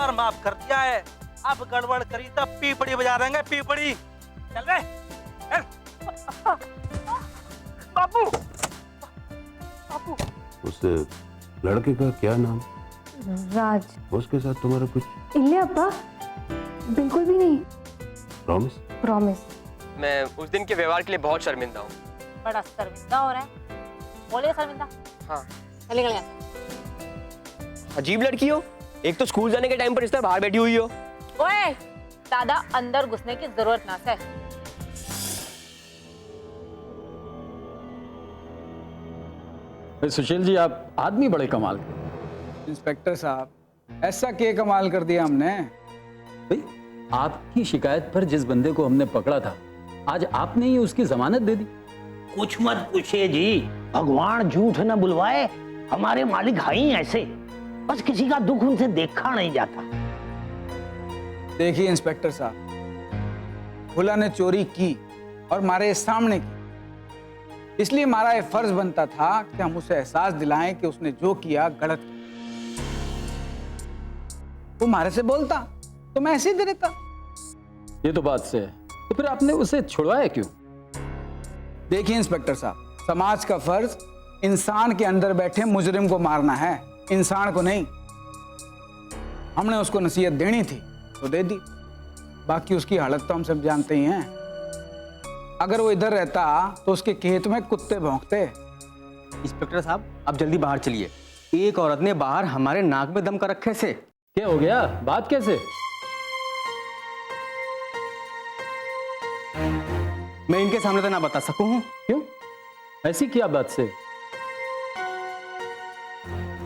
बार माफ कर दिया है, अब गड़बड़ करी तब पीपड़ी बजा देंगे, पीपड़ी। चल रे बापू। बापू उस लड़के का क्या नाम? राज। उसके साथ तुम्हारा कुछ? इल्ले अब्बा, बिल्कुल भी नहीं। प्रॉमिस? प्रॉमिस। मैं उस दिन के व्यवहार के लिए बहुत शर्मिंदा हूँ। बड़ा शर्मिंदा हो रहा है? बोलिए शर्मिंदा। हाँ। चले गए। अजीब लड़की हो, एक तो स्कूल जाने के टाइम पर इस तरह बाहर बैठी हुई हो। ओए, दादा अंदर घुसने की जरूरत ना है। सुशील जी, आप आदमी बड़े कमाल के। इंस्पेक्टर साहब, ऐसा क्या कमाल कर दिया हमने? भाई, आपकी शिकायत पर जिस बंदे को हमने पकड़ा था, आज आपने ही उसकी जमानत दे दी। कुछ मत पूछिए जी, भगवान झूठ न बुलवाए, हमारे मालिक हैं ही ऐसे, बस किसी का दुख उनसे देखा नहीं जाता। देखिए इंस्पेक्टर साहब, भुला ने चोरी की और हमारे सामने की, इसलिए हमारा ये फर्ज बनता था कि हम उसे एहसास दिलाएं कि उसने जो किया गलत किया। वो हमारे से बोलता तो मैं ऐसे ही दे देता। ये तो बात से है, तो फिर आपने उसे छुड़वाया क्यों? देखिए इंस्पेक्टर साहब, समाज का फर्ज इंसान के अंदर बैठे मुजरिम को मारना है, इंसान को नहीं। हमने उसको नसीहत देनी थी तो दे दी, बाकी उसकी हालत तो हम सब जानते ही हैं। अगर वो इधर रहता तो उसके खेत में कुत्ते भौंकते। इंस्पेक्टर साहब, आप जल्दी बाहर चलिए। एक औरत ने बाहर हमारे नाक में दम कर रखे से। क्या हो गया? बात कैसे? मैं इनके सामने तो ना बता सकूं हूं। क्यों? ऐसी क्या बात से?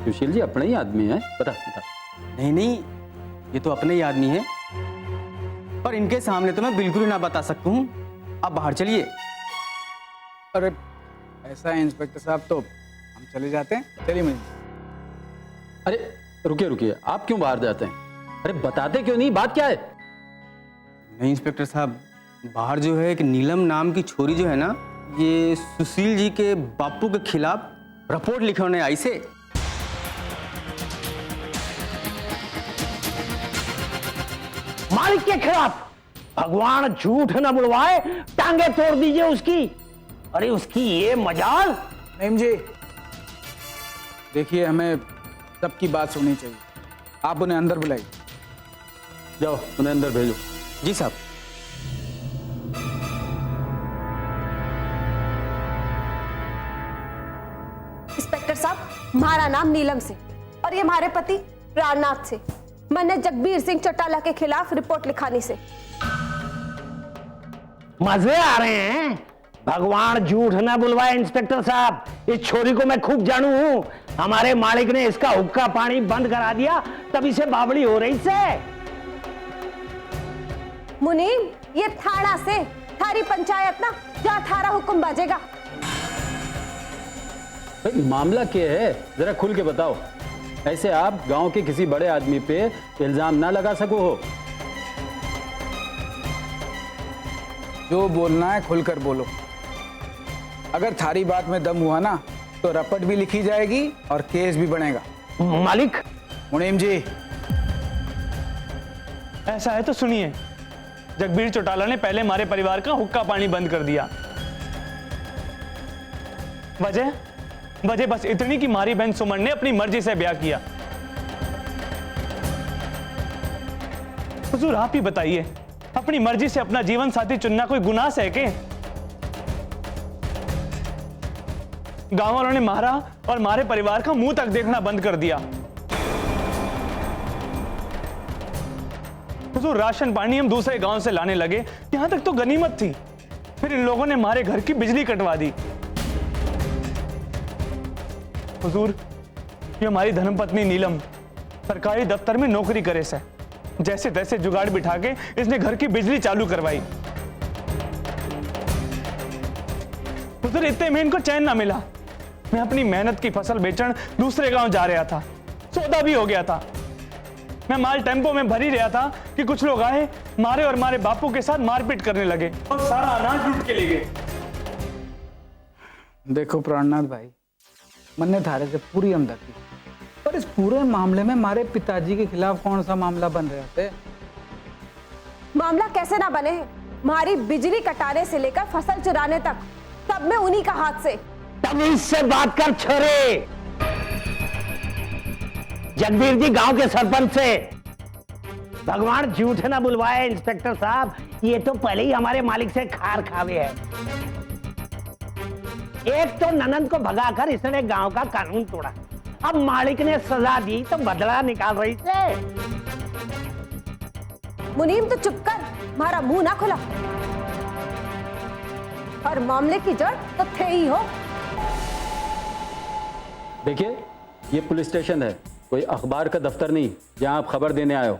सुशील जी अपने ही आदमी है, बता बता। नहीं नहीं, ये तो अपने ही आदमी है, पर इनके सामने तो मैं बिल्कुल ही ना बता सकता हूं। आप बाहर चलिए। अरे ऐसा है इंस्पेक्टर साहब, तो हम चले जाते हैं। चलिए मुझे। अरे रुकिए रुकिए, आप क्यों बाहर जाते हैं? अरे बताते क्यों नहीं, बात क्या है? नहीं इंस्पेक्टर साहब, बाहर जो है एक नीलम नाम की छोरी जो है ना, ये सुशील जी के बापू के खिलाफ रिपोर्ट लिखवाने आई से। मालिक के खिलाफ? भगवान झूठ न बुलवाए, टांगे तोड़ दीजिए उसकी। अरे उसकी ये मजाल। नईम जी, देखिए हमें सबकी बात सुननी चाहिए, आप उन्हें अंदर बुलाइए। जाओ उन्हें अंदर भेजो। जी साहब। इंस्पेक्टर साहब, हमारा नाम नीलम से और ये हमारे पति प्राणनाथ से। मैंने जगबीर सिंह चौटाला के खिलाफ रिपोर्ट लिखानी से। मजे आ रहे हैं? भगवान झूठ न बुलवाए इंस्पेक्टर साहब, इस छोरी को मैं खूब जानू हूं। हमारे मालिक ने इसका हुक्का पानी बंद करा दिया, तभी से बावड़ी हो रही से। मुनीम, ये थाना से, थारी पंचायत ना, जहाँ थारा हुक्म बाजेगा। भाई मामला क्या है, जरा खुल के बताओ। ऐसे आप गांव के किसी बड़े आदमी पे इल्जाम ना लगा सको हो। जो बोलना है खुलकर बोलो। अगर थारी बात में दम हुआ ना, तो रपट भी लिखी जाएगी और केस भी बनेगा। मालिक। मुनीम जी, ऐसा है तो सुनिए, जगबीर चौटाला ने पहले हमारे परिवार का हुक्का पानी बंद कर दिया। वजह वजह बस इतनी कि हमारी बहन सुमन ने अपनी मर्जी से ब्याह किया। हुजूर आप ही बताइए, अपनी मर्जी से अपना जीवन साथी चुनना कोई गुनाह है के? गांव वालों ने मारा और हमारे परिवार का मुंह तक देखना बंद कर दिया। हुजूर राशन पानी हम दूसरे गांव से लाने लगे, यहां तक तो गनीमत थी। फिर इन लोगों ने हमारे घर की बिजली कटवा दी। हुजूर, ये हमारी धर्मपत्नी नीलम सरकारी दफ्तर में नौकरी करे से, जैसे तैसे जुगाड़ बिठा के इसने घर की बिजली चालू करवाई। हुजूर इतने में इनको चैन ना मिला। मैं अपनी मेहनत की फसल बेचने दूसरे गांव जा रहा था, सौदा भी हो गया था। मैं माल टेम्पो में भरी रहा था कि कुछ लोग आए, मारे और मारे बापू के साथ मारपीट करने लगे और सारा अनाज लूट के ले गए। देखो प्राणनाथ भाई, मन ने थारे से पूरी हमदर्दी, पर इस पूरे मामले में हमारे पिताजी के खिलाफ कौन सा मामला बन रहे थे? मामला कैसे ना बने? हमारी बिजली कटाने से लेकर फसल चुराने तक सब में उन्हीं का हाथ से। तमीज से बात कर छोरे। जगबीर जी गांव के सरपंच से भगवान झूठ ना बुलवाए इंस्पेक्टर साहब, ये तो पहले ही हमारे मालिक से खार खावे है। एक तो ननंद को भगाकर इसने गांव का कानून तोड़ा, अब मालिक ने सजा दी तो बदला निकाल रही थे। मुनीम तो चुप कर, हमारा मुंह ना खुला। और मामले की जड़ तो थे ही हो। देखिए, ये पुलिस स्टेशन है, कोई अखबार का दफ्तर नहीं जहां आप खबर देने आए हो।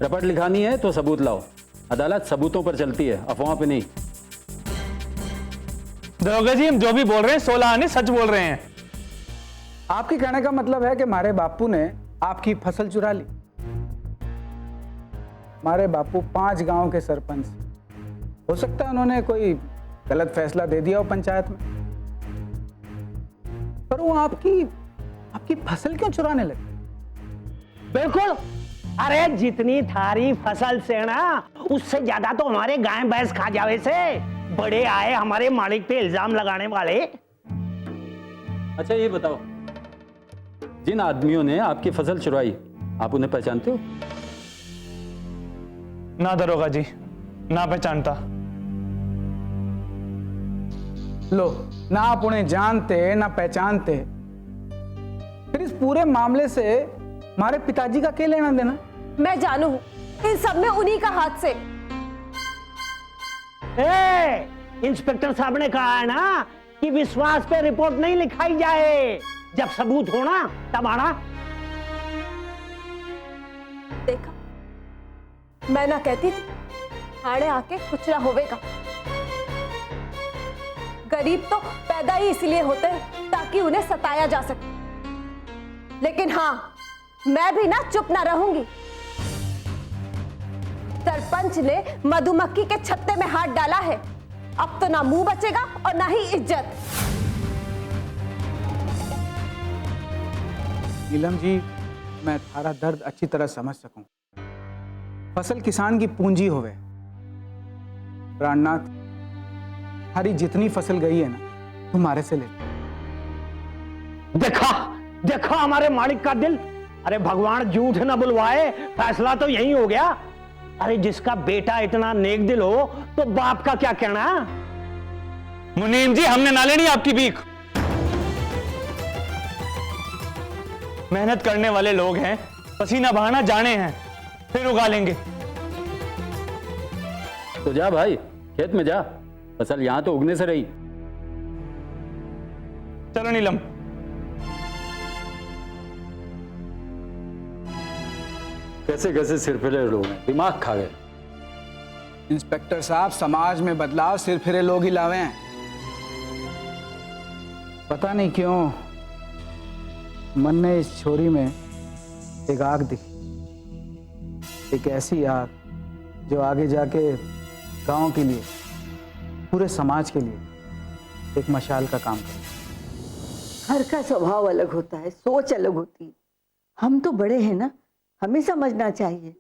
रिपोर्ट लिखानी है तो सबूत लाओ। अदालत सबूतों पर चलती है, अफवाह पे नहीं। दरोगा जी, हम जो भी बोल रहे हैं 16 आने सच बोल रहे हैं। आपके कहने का मतलब है कि हमारे बापू ने आपकी फसल चुरा ली? हमारे बापू 5 गांव के सरपंच, हो सकता है उन्होंने कोई गलत फैसला दे दिया हो पंचायत में, पर वो आपकी फसल क्यों चुराने लगे? बिल्कुल, अरे जितनी थारी फसल से ना, उससे ज्यादा तो हमारे गाय भैंस खा जावे से बड़े आए हमारे मालिक पे इल्जाम लगाने वाले। अच्छा ये बताओ, जिन आदमियों ने आपकी फसल चुराई, आप उन्हें पहचानते हो? ना दरोगा जी, ना पहचानता। लो, ना आप उन्हें जानते ना पहचानते, फिर इस पूरे मामले से हमारे पिताजी का क्या लेना देना? मैं जानू हूं, इन सब में उन्हीं का हाथ से। इंस्पेक्टर साहब ने कहा है ना कि विश्वास पे रिपोर्ट नहीं लिखाई जाए, जब सबूत हो ना तब आना। देखा, मैं ना कहती थी थाने आके कुछ ना होवेगा। गरीब तो पैदा ही इसलिए होते हैं ताकि उन्हें सताया जा सके। लेकिन हाँ, मैं भी ना चुप ना रहूंगी। सरपंच ने मधुमक्खी के छत्ते में हाथ डाला है, अब तो ना मुंह बचेगा और ना ही इज्जत। नीलम जी, मैं थारा दर्द अच्छी तरह समझ सकूं। फसल किसान की पूंजी होवे। प्राणनाथ, हरी जितनी फसल गई है ना, तुम्हारे से ले। देखा देखा हमारे मालिक का दिल। अरे भगवान झूठ ना बुलवाए, फैसला तो यही हो गया। अरे जिसका बेटा इतना नेक दिल हो तो बाप का क्या कहना? मुनीम जी, हमने ना लेनी आपकी भीख। मेहनत करने वाले लोग हैं, पसीना बहाना जाने हैं, फिर उगा लेंगे। तो जा भाई, खेत में जा, फसल यहां तो उगने से रही। चलो नीलम। कैसे कैसे सिरफिरे लोग हैं, दिमाग खा गए। इंस्पेक्टर साहब, समाज में बदलाव सिर फिरे लोग ही लावे हैं। पता नहीं क्यों मन ने इस छोरी में एक आग दिखी, एक ऐसी आग जो आगे जाके गांव के लिए, पूरे समाज के लिए एक मशाल का काम करे। हर का स्वभाव अलग होता है, सोच अलग होती है। हम तो बड़े हैं ना, हमें समझना चाहिए।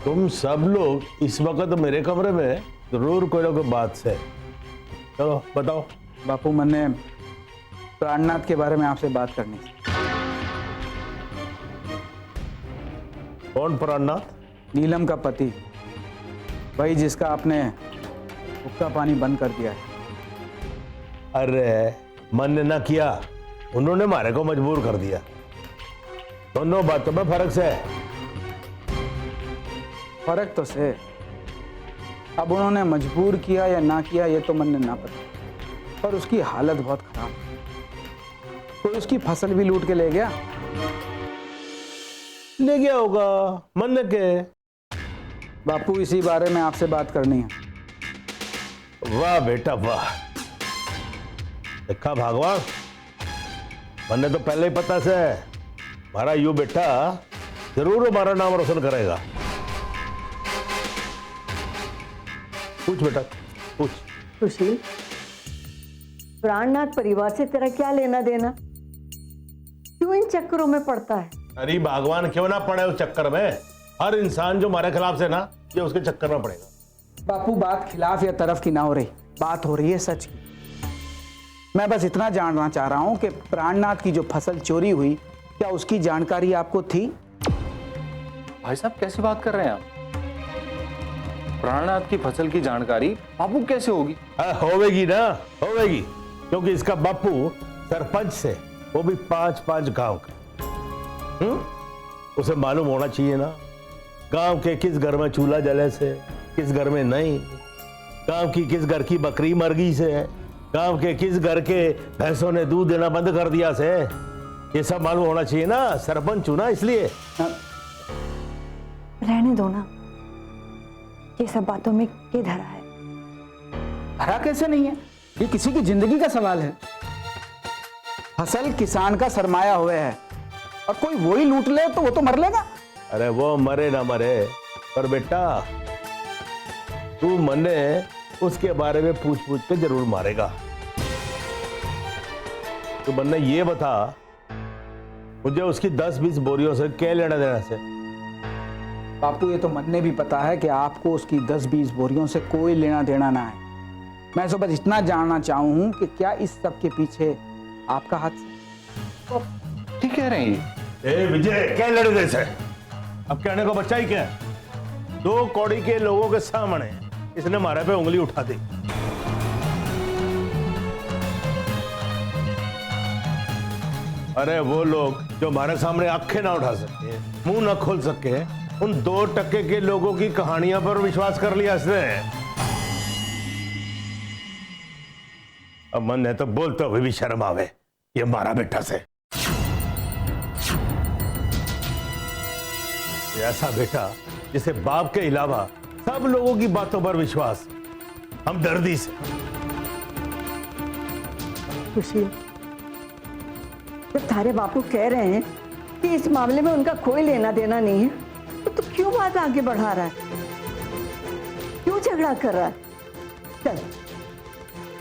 तुम सब लोग इस वक्त मेरे कमरे में जरूर कोई ना कोई बात से। चलो बताओ। बापू, मैंने प्राणनाथ के बारे में आपसे बात करनी थी। कौन प्राणनाथ? नीलम का पति, वही जिसका आपने हुक्का पानी बंद कर दिया है। अरे मन ने ना किया, उन्होंने मारे को मजबूर कर दिया। दोनों बातों में फर्क से है। फर्क तो से, अब उन्होंने मजबूर किया या ना किया ये तो मन ने ना पता, पर उसकी हालत बहुत खराब। कोई उसकी फसल भी लूट के ले गया। ले गया होगा मन ने के। बापू, इसी बारे में आपसे बात करनी है। वाह बेटा वाह, देखा भगवान, मैंने तो पहले ही पता से हमारा यू बेटा जरूर हमारा नाम रोशन करेगा। पूछ बेटा पूछ। सुशील, प्राणनाथ परिवार से तेरा क्या लेना देना? क्यों इन चक्करों में पड़ता है? अरे भगवान क्यों ना पड़े उस चक्कर में। हर इंसान जो हमारे खिलाफ से ना, ये उसके चक्कर में पड़ेगा। बापू, बात खिलाफ या तरफ की ना हो रही, बात हो रही है सच की। मैं बस इतना जानना चाह रहा हूं कि प्राणनाथ की जो फसल चोरी हुई, क्या उसकी जानकारी आपको थी? भाई साहब कैसी बात कर रहे हैं आप? प्राणनाथ की फसल की जानकारी बापू कैसे होगी? होवेगी ना, होवेगी, क्योंकि इसका बापू सरपंच से, वो भी 5-5 गांव का। उसे मालूम होना चाहिए ना गांव के किस घर में चूल्हा जले से, किस घर में नहीं, गांव की किस घर की बकरी मर गई से, गांव के किस घर के भैंसों ने दूध देना बंद कर दिया से, ये सब मालूम होना चाहिए ना। सरपंच हूं ना इसलिए। रहने दो ना, ये सब बातों में क्या धरा है? धरा कैसे नहीं है? ये किसी की जिंदगी का सवाल है। फसल किसान का सरमाया हुआ है और कोई वही लूट ले तो वो तो मर लेगा। अरे वो मरे ना मरे, पर बेटा तू मने उसके बारे में पूछ पूछ के जरूर मारेगा। तो मन्ने ये बता, मुझे उसकी 10-20 बोरियों से क्या लेना देना से? बापू, ये तो मन्ने भी पता है कि आपको उसकी 10-20 बोरियों से कोई लेना देना ना है। मैं तो बस इतना जानना चाहूँ कि क्या इस सब के पीछे आपका हाथ? ठीक कह रहे हैं ए विजय, क्या लड़े दे से? अब कहने को बच्चा ही क्या है? 2 कौड़ी के लोगों के सामने इसने मारे पे उंगली उठा दी। अरे वो लोग जो हमारे सामने आंखें ना उठा सके, मुंह ना खोल सके, उन 2% के लोगों की कहानियों पर विश्वास कर लिया इसने। अब मन है तो बोलते हुए भी शर्म आवे, ये मारा बेटा से। ऐसा बेटा जिसे बाप के अलावा सब लोगों की बातों पर विश्वास, हमदर्दी से। सुशील, जब तारे बापू कह रहे हैं कि इस मामले में उनका कोई लेना देना नहीं है, तो तू क्यों बात आगे बढ़ा रहा है? क्यों झगड़ा कर रहा है? चल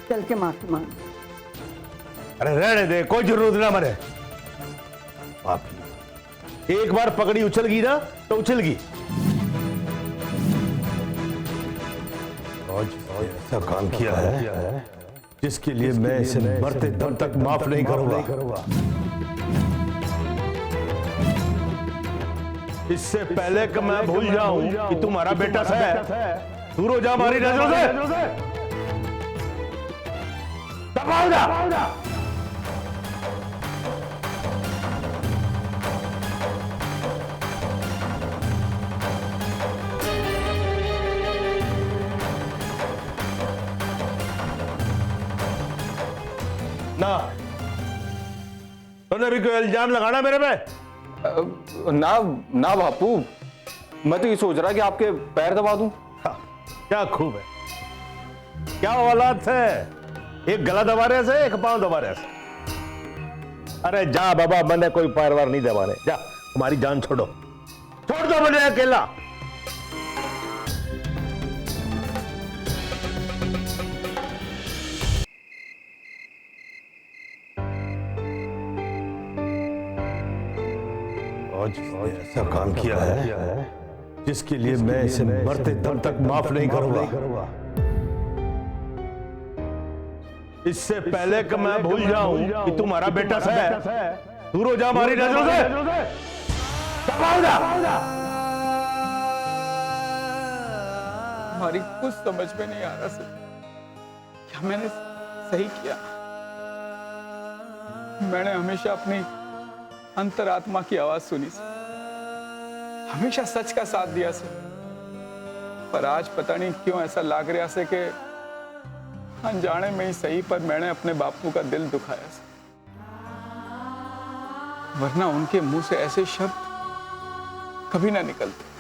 चल के माफी मांग। अरे रहने दे, कोई जरूरत ना मरे। माफी एक बार पकड़ी उछल गई ना तो उछल गई। आज ऐसा काम किया है जिसके लिए मैं इसे मरते दम तक माफ नहीं करूंगा। इससे पहले कि मैं भूल जाऊं कि तुम्हारा बेटा है, दूर हो जा हमारी नजरों से। दबाओ जा। ना तूने भी कोई इल्जाम लगाना मेरे पे? ना ना बापू, मैं तो ये सोच रहा कि आपके पैर दबा दूं। हाँ, क्या खूब है, क्या औलाद है। एक गला दबा रहे से, एक पांव दबा रहे से। अरे जा बाबा, मैंने कोई पैर वार नहीं दबाने। जा, हमारी जान छोड़ो, छोड़ दो मुझे अकेला। आज ऐसा काम किया है जिसके लिए मैं इसे मरते दम तक माफ नहीं करूंगा। इससे पहले कि मैं भूल जाऊं कि तुम्हारा बेटा है, दूर हो जा हमारी नजरों से। दबाओ जा। हमारी कुछ समझ में नहीं आ रहा सर, क्या मैंने सही किया? मैंने हमेशा अपनी अंतरात्मा की आवाज सुनी सर, हमेशा सच का साथ दिया सर, पर आज पता नहीं क्यों ऐसा लाग रहा से कि अनजाने में ही सही पर मैंने अपने बापू का दिल दुखाया सर। वरना उनके मुंह से ऐसे शब्द कभी ना निकलते।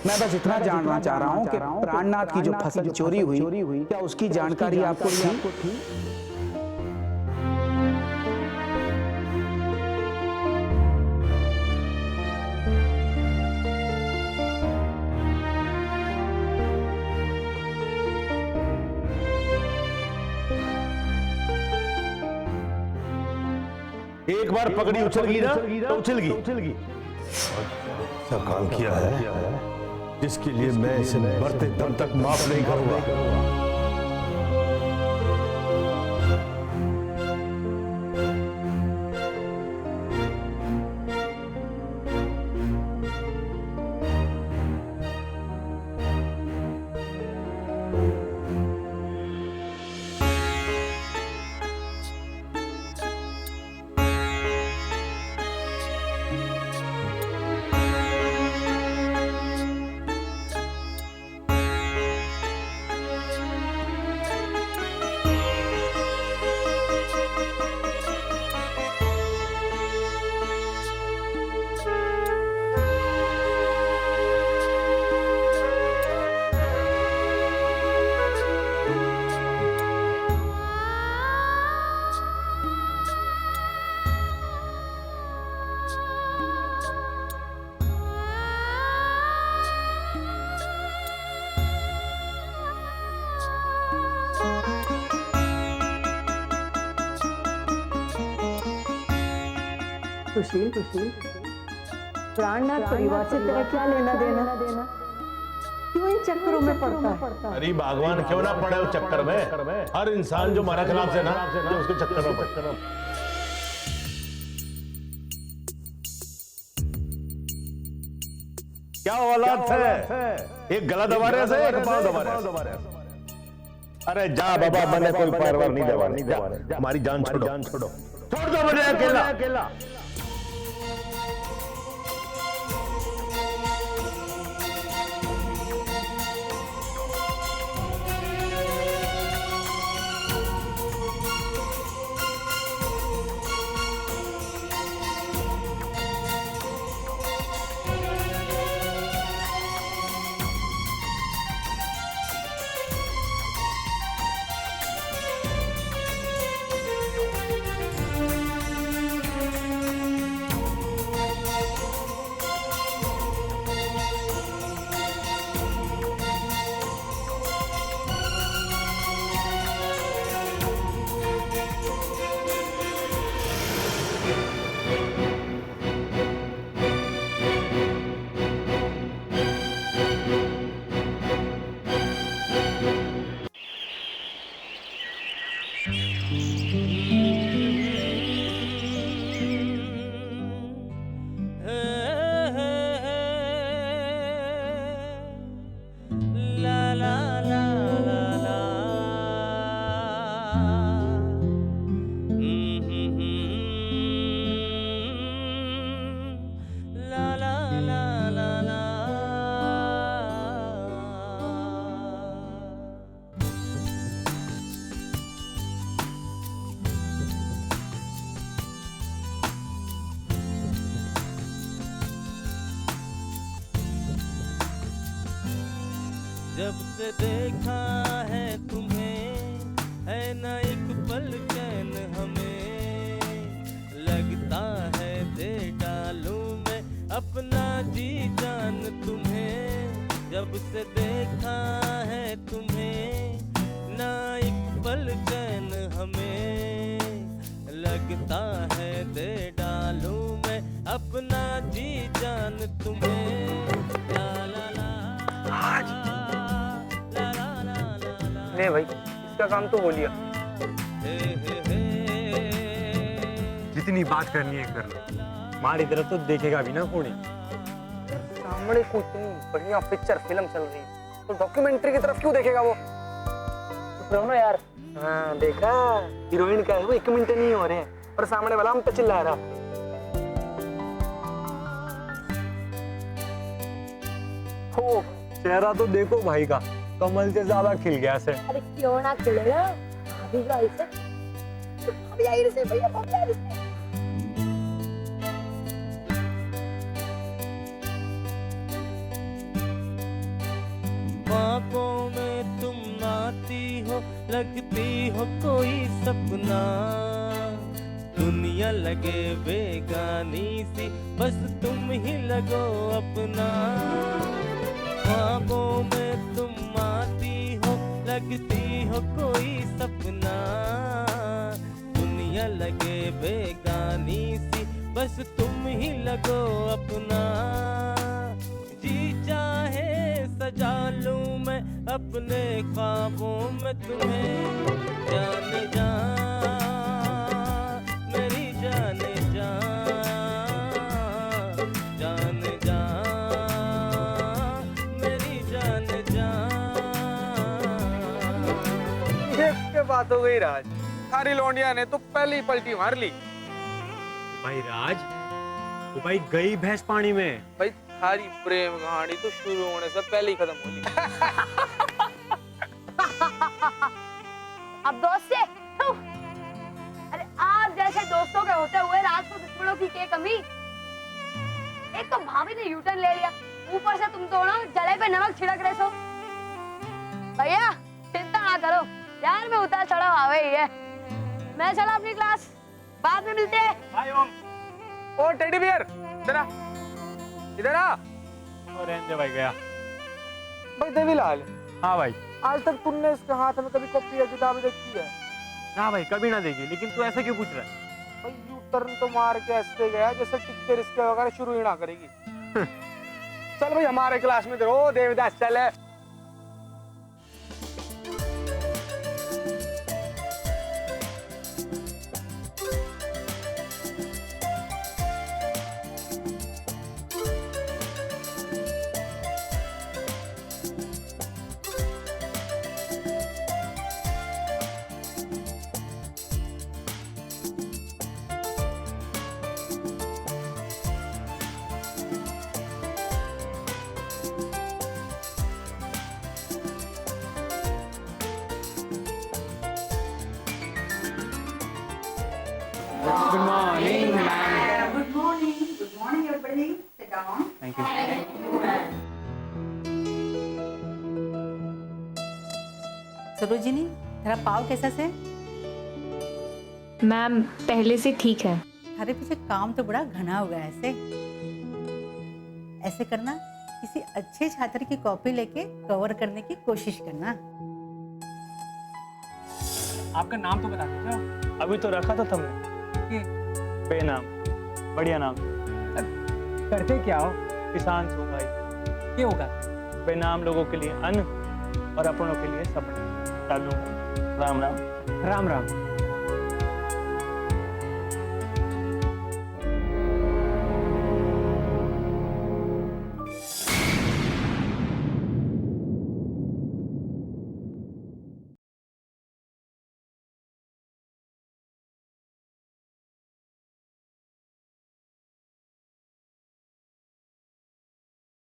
मैं बस इतना जानना चाह रहा हूँ कि प्राणनाथ की जो फसल चोरी हुई क्या उसकी जानकारी आपको थी? एक बार पकड़ी उछल गई ना तो उछल गई। सब काम किया है जिसके लिए मैं इसे मरते दम तक माफ नहीं करूंगा। सुशील, प्राणनाथ परिवार से तेरा क्या लेना देना? क्यों इन चक्करों में पड़ता है? अरे भगवान क्यों ना पड़े उस चक्कर में। हर इंसान जो हमारे खिलाफ है ना जो उसके चक्कर में पड़ता है। क्या औलाद है? एक गला दबा रहे से एक पांव दबा रहे। अरे जा बाबा, मैंने कोई पैरवार नहीं दबा। हमारी जान छोड़ो, छोड़ दो मुझे अकेला। जब से देखा है तुम्हें है ना एक पल चैन हमें, लगता है दे डालूं मैं अपना जी जान तुम्हें। जब से देखा है तुम्हें ना एक पल चैन हमें, लगता है दे डालूं मैं अपना जी जान तुम्हें। ला ला ला नहीं भाई, इसका काम तो हो लिया। जितनी बात करनी है कर लो, हमारी तरफ तो देखेगा भी ना कोई। सामने कुछ नहीं, बढ़िया पिक्चर फिल्म चल रही है तो डॉक्यूमेंट्री की तरफ क्यों देखेगा वो? तो ना यार। हाँ देखा, हीरोइन का है वो 1 मिनट नहीं हो रहे हैं पर सामने वाला हम पे चिल्ला रहा। हो चेहरा तो देखो भाई का, कमल से ज्यादा खिल गया से। अरे क्यों ना खिलेगा, अभी जो ऐसे अभी आई से भैया पकड़ से। लगती हो कोई सपना, दुनिया लगे बेगानी सी, बस तुम ही लगो अपना। ख्वाबों में तुम आती हो, लगती हो कोई सपना, दुनिया लगे बेगानी सी, बस तुम ही लगो अपना। जी चाहे सजा लूं मैं अपने ख्वाबों में तुम्हें, जान जा मेरी जान जा, जान जा मेरी जान जा। ये क्या बात हो गई राज, सारी लौंडिया ने तो पहली पलटी मार ली। भाई राज, वो भाई गई भैंस पानी में। भाई सारी प्रेम कहानी तो शुरू होने से पहले ही खत्म हो ली। अब दोस्त से अरे आप जैसे दोस्तों के होते हुए रात को दुश्मनों की क्या कमी। एक तो भाभी ने यूटर्न ले लिया, ऊपर से तुम तो ना जले पे नमक छिड़क रहे हो। भैया चिंता ना करो, यार में उतार चढ़ाव आवे ही है। मैं चला अपनी क्लास, बाद में मिलते हैं। बाय ओम। ओ टेडी बियर जरा इधर आ। और रहने दे भाई, गया। भाई देवीलाल, हाँ भाई। आज तक तुमने इसके हाथ में कभी कॉपी या किताब देखी है? ना भाई, कभी ना देखी। लेकिन तू ऐसे क्यों पूछ रहा है? भाई यू टर्न तो मार के ऐसे गया जैसे टिक्के रिस्के वगैरह शुरू ही ना करेगी। चल भाई हमारे क्लास में इधर। ओ देवदास चल है। Good morning ma'am. Good morning everybody, sit down. Thank you. Sarojini, तेरा पाव कैसा से? मैम पहले से ठीक है। थारे पीछे काम तो बड़ा घना होगा। ऐसे करना, किसी अच्छे छात्र की कॉपी लेके कवर करने की कोशिश करना। आपका नाम तो बता दीजिए। अभी तो रखा था तुमने बेनाम, बढ़िया नाम। करते क्या हो? किसान छो भाई। क्या होगा? बेनाम लोगों के लिए अन्न और अपनों के लिए सपने। चालू। राम राम। राम राम।